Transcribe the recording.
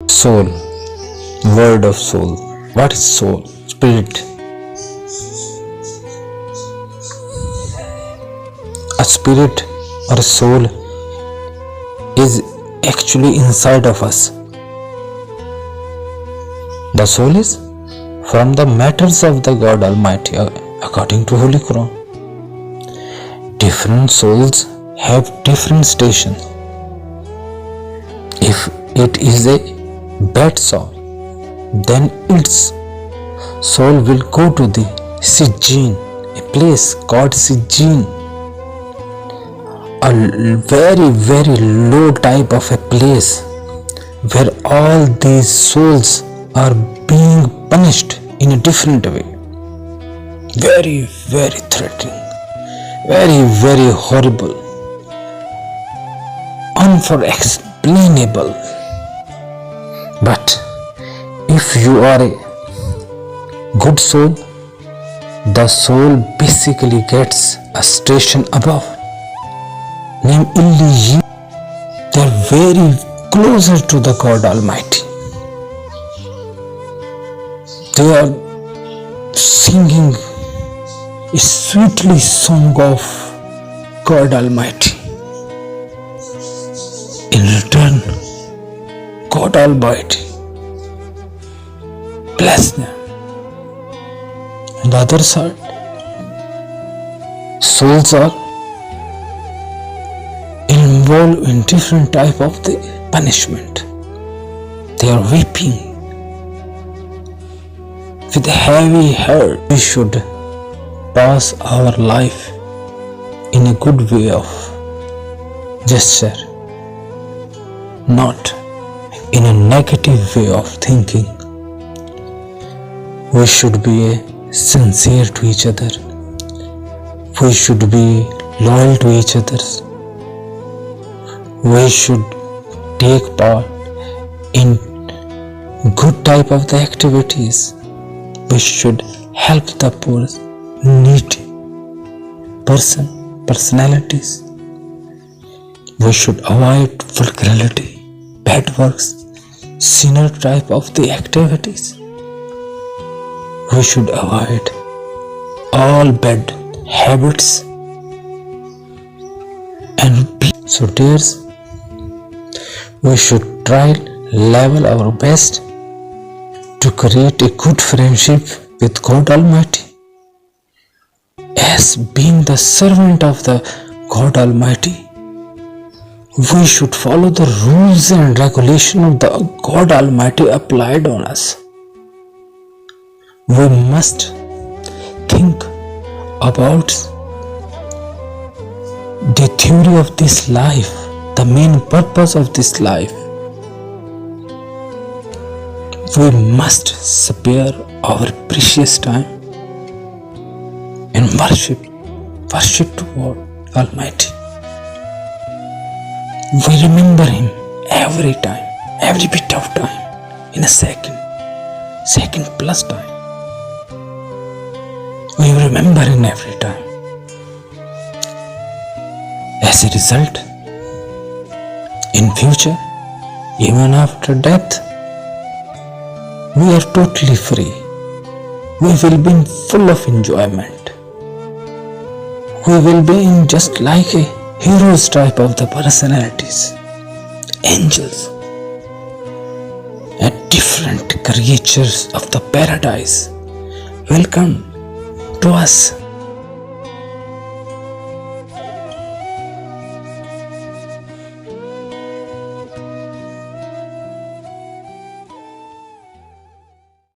Soul, word of soul. What is soul? Spirit. A spirit or a soul is actually inside of us. The soul is from the matters of the God Almighty according to Holy Quran. Different souls have different stations. If it is a bad soul, then its soul will go to the Sijjin, a place called Sijjin, a very low type of a place where all these souls are being punished in a different way. Very threatening, very horrible, unexplainable. But if you are a good soul, the soul basically gets a station above named Illiyin. They are very closer to the God Almighty. They are singing a sweetly song of God Almighty. In return, God Almighty bless them. On the other side, souls are involved in different type of the punishment. They are weeping with a heavy heart. We should pass our life in a good way of gesture, not in a negative way of thinking. We should be sincere to each other. We should be loyal to each other. We should take part in good type of the activities. We should help the poor, needy personalities. We should avoid vulgarity, bad works, sinner type of the activities. We should avoid all bad habits and so dears, we should try level our best to create a good friendship with God Almighty. As being the servant of the God Almighty, we should follow the rules and regulation of the God Almighty applied on us. We must think about the theory of this life, the main purpose of this life. We must spare our precious time in worship to God Almighty. We remember Him every time, every bit of time, in a second plus time. We remember Him every time. As a result, in future, even after death, we are totally free. We will be full of enjoyment. We will be in just like a heroes type of the personalities, angels, and different creatures of the paradise will come to us